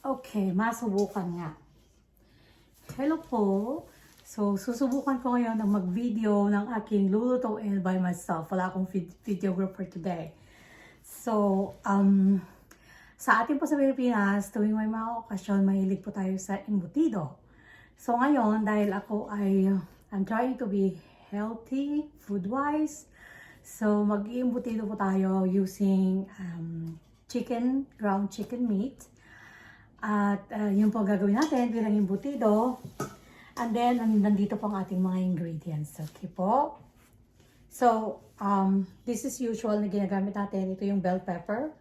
Okay, masubukan nga. Hello po. So, susubukan ko ngayon na mag-video ng aking lulutuin by myself. Wala akong videographer today. So, sa atin po sa Pilipinas, tuwing may mga okasyon, mahilig po tayo sa embotido. So, ngayon, dahil ako I'm trying to be healthy, food-wise. So, mag-iimbutido po tayo using ground chicken meat. At yun po gagawin natin bilang embutido. And then, nandito po ang ating mga ingredients. Okay po. So, this is usual na ginagamit natin. Ito yung bell pepper.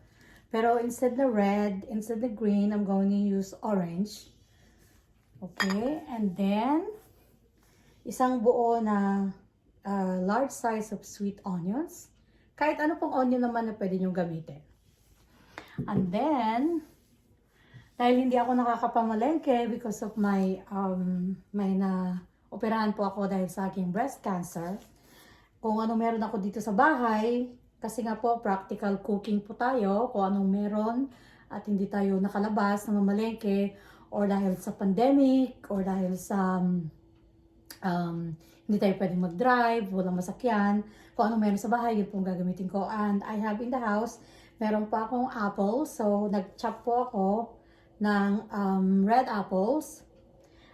Pero instead na red, instead na green, I'm going to use orange. Okay. And then, isang buo na large size of sweet onions. Kahit ano pong onion naman na pwede nyo gamitin. And then, dahil hindi ako nakakapamalengke because of my operahan po ako dahil sa aking breast cancer. Kung ano meron ako dito sa bahay, kasi nga po practical cooking po tayo, kung anong meron at hindi tayo nakalabas na mamalengke or dahil sa pandemic or dahil sa hindi tayo pwedeng mag-drive, walang masakyan, kung anong meron sa bahay, yun pong gagamitin ko. And I have in the house, meron pa akong apple, so nag-chop po ako ng red apples.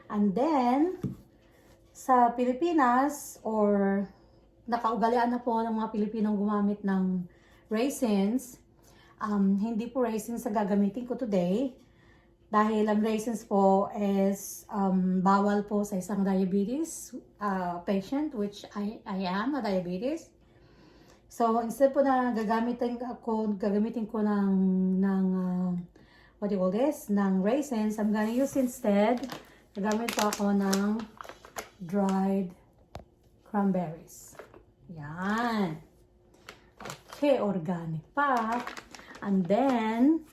And then, sa Pilipinas, or nakaugalian na po ng mga Pilipinong gumamit ng raisins, hindi po raisins ang gagamitin ko today. Dahil ang raisins po is bawal po sa isang diabetes patient, which I am a diabetes. So, instead po na gagamitin ko ng what do you call this? Ng raisins, I'm gonna use instead, gagamit po ako ng dried cranberries. Yan. Okay, organic pa. And then,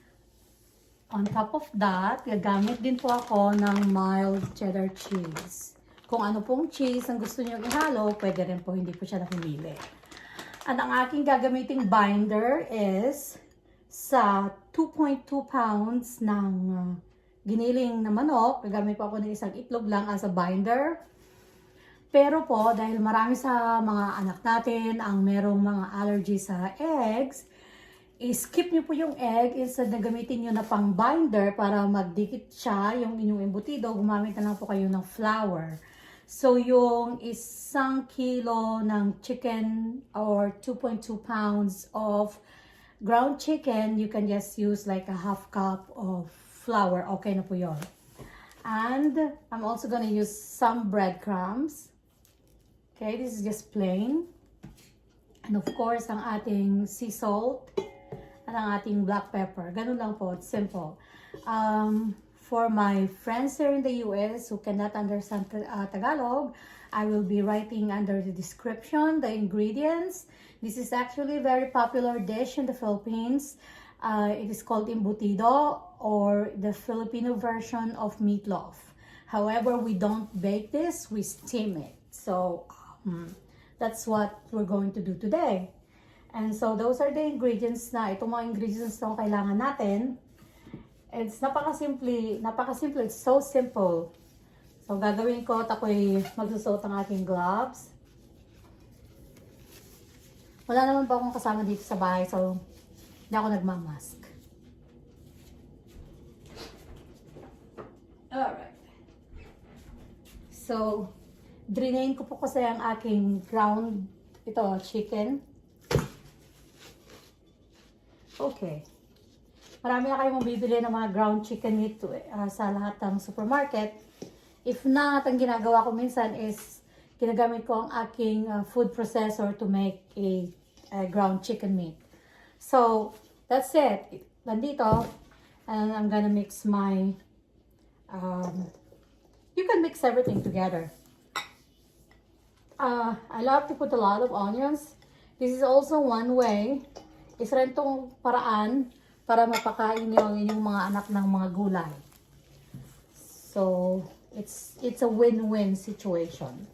on top of that, gagamit din po ako ng mild cheddar cheese. Kung ano pong cheese ang gusto niyo ihalo, pwede rin po, hindi po siya napimili. At ang aking gagamiting binder is sa 2.2 pounds ng giniling na manok. Gagamit po ako ng isang itlog lang as a binder. Pero po, dahil marami sa mga anak natin ang merong mga allergy sa eggs, skip nyo po yung egg instead na gamitin nyo na pang binder para magdikit siya yung inyong embutido. Gumamit na lang po kayo ng flour. So, yung 1 kilo ng chicken or 2.2 pounds of ground chicken, you can just use like a half cup of flour. Okay na po yun. And I'm also gonna use some breadcrumbs. Okay, this is just plain. And of course, ang ating sea salt at ang ating black pepper. Ganun lang po, it's simple. For my friends here in the US who cannot understand Tagalog, I will be writing under the description the ingredients. This is actually a very popular dish in the Philippines. It is called Embotido, or the Filipino version of Meatloaf. However, we don't bake this, we steam it. So, that's what we're going to do today. And so, those are the ingredients na, itong mga ingredients na kailangan natin. It's napakasimple, it's so simple. So, gagawin ko, ako'y magsusuot ang aking gloves. Wala naman pa akong kasama dito sa bahay, so hindi ako nagmamask. Alright. So, drainain ko po kasi ang aking ground, chicken. Okay. Marami na kayong mabibili ng mga ground chicken meat sa lahat ng supermarket. If not, ang ginagawa ko minsan is ginagamit ko ang aking food processor to make a ground chicken meat. So, that's it. Nandito, and I'm gonna mix my, you can mix everything together. I love to put a lot of onions. This is also one way, isa rin itong paraan para mapakain nyo ang inyong mga anak ng mga gulay. So, it's a win-win situation.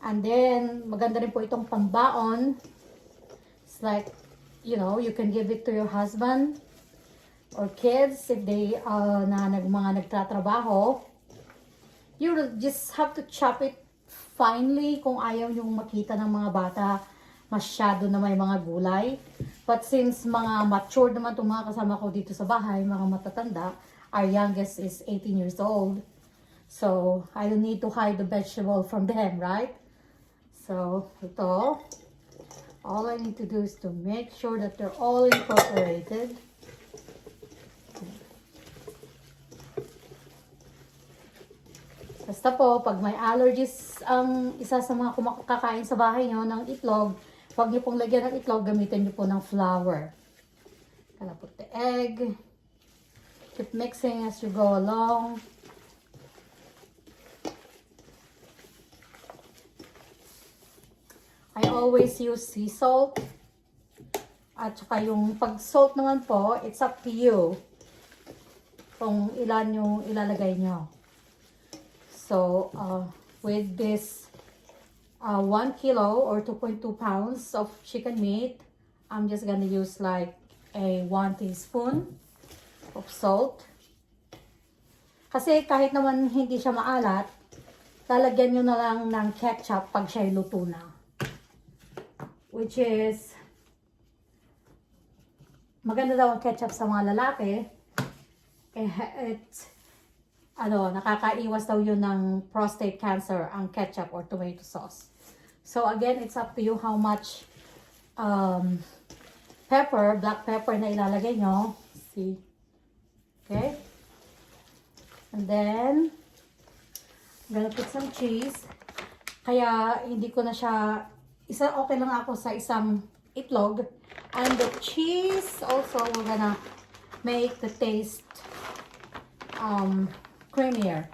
And then, maganda rin po itong pambaon. It's like, you know, you can give it to your husband or kids, if they mga nagtatrabaho, you just have to chop it finely kung ayaw yung makita ng mga bata masyado na may mga gulay. But since mga mature naman itong mga kasama ko dito sa bahay, mga matatanda, our youngest is 18 years old. So, I don't need to hide the vegetable from them, right? So, ito, all I need to do is to make sure that they're all incorporated. Basta po, pag may allergies ang isa sa mga kakain sa bahay nyo ng itlog, huwag nyo pong lagyan ng itlog, gamitin nyo po ng flour. Gonna put the egg. Keep mixing as you go along. I always use sea salt. At saka yung pag salt naman po, it's up to you kung ilan yung ilalagay nyo. So, with this 1 kilo or 2.2 pounds of chicken meat, I'm just gonna use like a 1 teaspoon of salt. Kasi kahit naman hindi siya maalat, lalagyan nyo na lang ng ketchup pag siya'y luto na. Which is, maganda daw ang ketchup sa mga lalaki. Nakakaiwas daw yun ng prostate cancer, ang ketchup or tomato sauce. So again, it's up to you how much black pepper na ilalagay nyo. See? Okay? And then, I'm gonna put some cheese. Kaya, hindi ko na siya, okay lang ako sa isang itlog. And the cheese also, we're gonna make the taste creamier.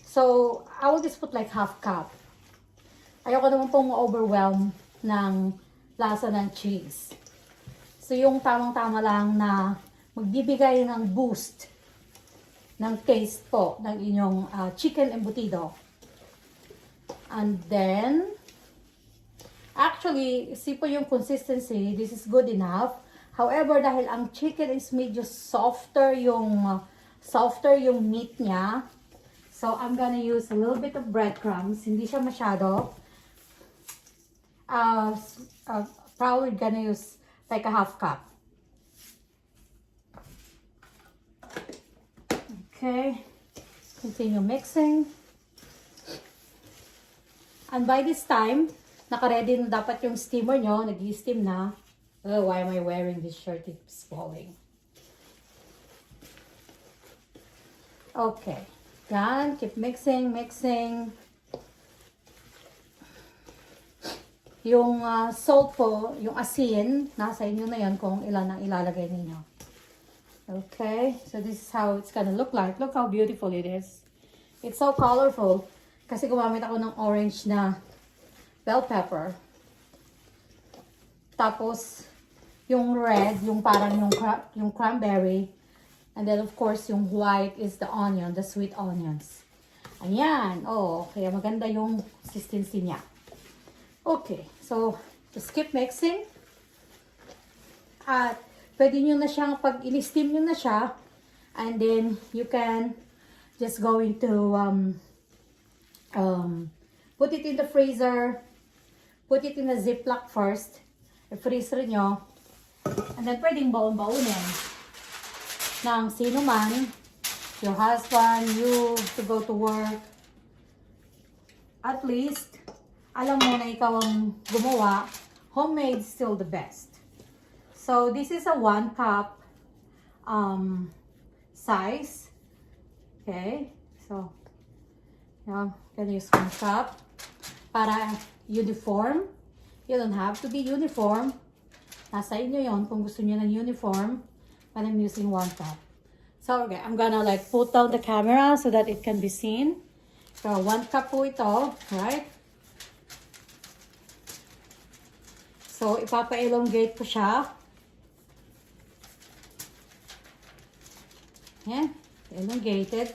So, I will just put like half cup. Ayoko naman pong ma-overwhelm ng lasa ng cheese. So, yung tamang-tama lang na magbibigay ng boost ng taste po ng inyong chicken embutido. And then, actually, see po yung consistency, this is good enough. However, dahil ang chicken is medyo softer yung meat niya. So, I'm gonna use a little bit of breadcrumbs. Hindi siya masyado. Probably gonna use like a half cup. Okay. Continue mixing. And by this time, naka-ready na dapat yung steamer nyo. Nag-i-steam na. Oh, why am I wearing this shirt? It's falling. Okay. Yan. Keep mixing, mixing. Yung salt po, yung asin, nasa inyo na yan kung ilan ang ilalagay ninyo. Okay. So this is how it's gonna look like. Look how beautiful it is. It's so colorful. Kasi gumamit ako ng orange na bell pepper. Tapos, yung red, yung parang yung cranberry. And then, of course, yung white is the onion, the sweet onions. Ayan. Oh, kaya maganda yung consistency niya. Okay. So, just keep mixing. At, pwede nyo na siyang, pag in-steam nyo na siya, and then, you can just going to put it in the freezer. Put it in a Ziploc first. I-freezer nyo. And then, pwedeng baon-baonin ng sino man, your husband, you to go to work. At least, alam mo na ikaw ang gumawa, homemade still the best. So, this is a 1 cup size. Okay. So, yeah, gonna use 1 cup para uniform. You don't have to be uniform. Nasa inyo yon kung gusto niyo ng uniform. And I'm using 1 cup. So, okay, I'm gonna like put down the camera so that it can be seen. So, 1 cup po ito, right? So, ipapa-elongate ko siya. Yan, elongated.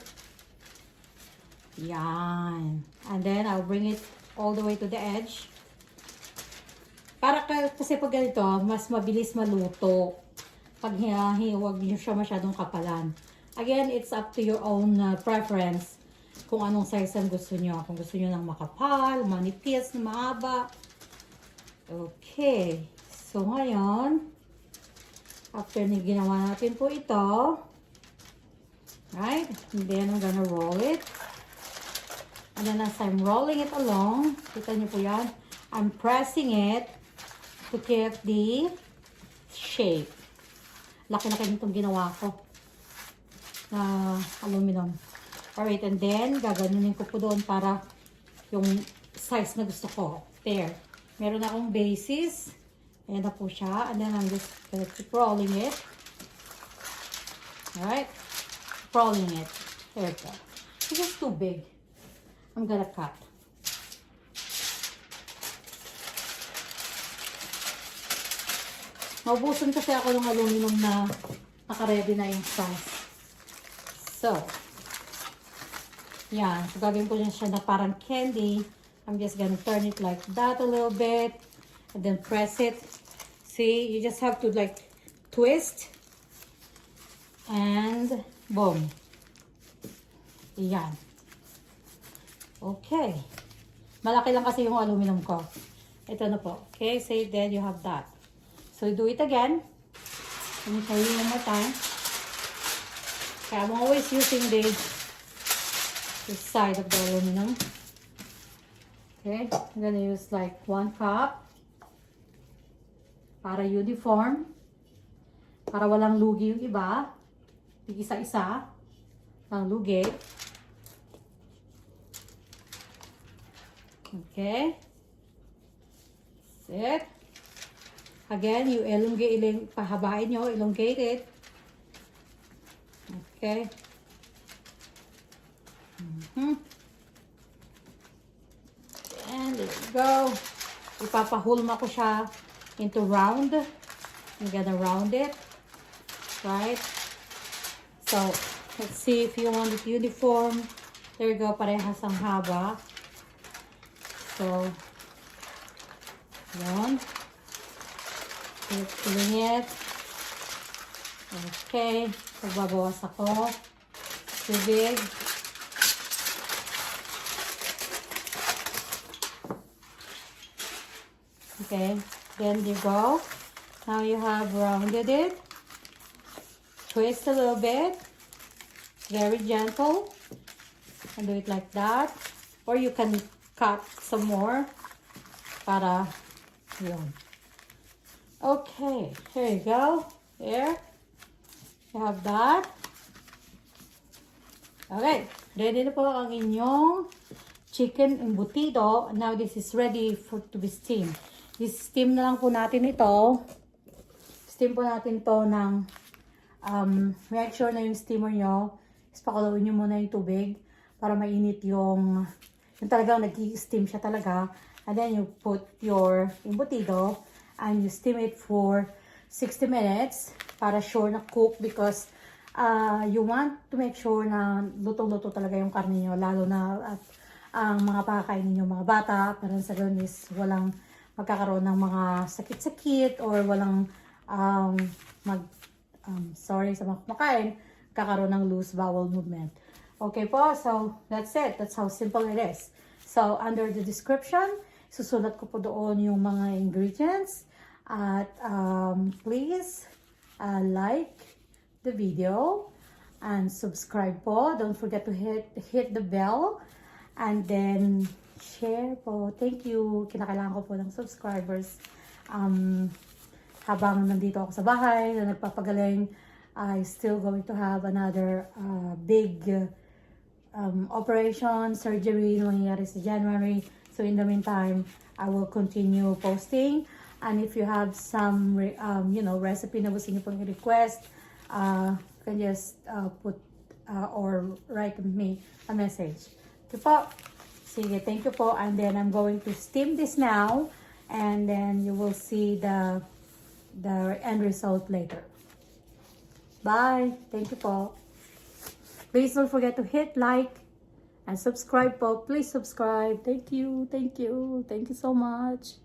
Yan. And then, I'll bring it all the way to the edge. Para kasi pag ganito, mas mabilis maluto. Pag huwag nyo siya masyadong kapalan. Again, it's up to your own preference kung anong size ang gusto nyo. Kung gusto nyo ng makapal, manipis, mahaba. Okay. So, ngayon, after na ginawa natin po ito, right? And then, I'm gonna roll it. And then, as I'm rolling it along, kita nyo po yan, I'm pressing it to keep the shape. Laki-laki nitong ginawa ko na aluminum. Alright, and then, gaganunin ko po doon para yung size na gusto ko. There. Meron akong bases. Ayan na po siya. And then, I'm just gonna keep rolling it. Alright. Rolling it. There we go. This is too big. I'm gonna cut. Naubusan kasi ako ng aluminum na naka-ready na yung size. So, yan. So, gagawin ko siya na parang candy. I'm just gonna turn it like that a little bit. And then press it. See, you just have to like twist. And boom. Yan. Okay. Malaki lang kasi yung aluminum ko. Ito na po. Okay, say then you have that. So, do it again. Let me show you one more time. Okay, I'm always using this side of the aluminum. Okay, I'm gonna use like 1 cup. Para uniform. Para walang lugi yung iba. Isa-isa. Ang lugi. Okay. That's it. Again, you pahabain nyo, elongate it. Okay. And there you go. Ipapahulma ko siya into round. I'm gonna round it. Right? So, let's see if you want it uniform. There you go, parehas ang haba. So, yan. Filling it. Okay. Pagbabawas ako. Tubig. Okay. Then you go. Now you have rounded it. Twist a little bit. Very gentle. And do it like that. Or you can cut some more. Para yun. Okay, here you go. There. You have that. Okay, ready na po ang inyong chicken embotido. Now this is ready to be steamed. Steam na lang po natin ito. Steam po natin to ng make sure na yung steamer nyo is pakulawin nyo muna yung tubig para mainit yung talagang nag-steam siya talaga. And then you put your embotido and you steam it for 60 minutes para sure na cook because you want to make sure na lutong-luto talaga yung karne nyo, lalo na at ang mga pakakainin nyo mga bata para sa ganun is walang magkakaroon ng mga sakit-sakit or walang sorry sa mga kumakain, kakaroon ng loose bowel movement. Okay po, so that's it. That's how simple it is. So under the description, susulat ko po doon yung mga ingredients. At please like the video and subscribe po. Don't forget to hit the bell and then share po. Thank you. Kinakailangan ko po ng subscribers. Habang nandito ako sa bahay na nagpapagaling, I still going to have another big operation, surgery na mangyayari sa January. So in the meantime, I will continue posting. And if you have some, recipe na gusto niyo pong i-request, you can just put or write me a message. Okay po. Sige, thank you po. And then I'm going to steam this now. And then you will see the end result later. Bye. Thank you po. Please don't forget to hit like and subscribe po. Please subscribe. Thank you. Thank you. Thank you so much.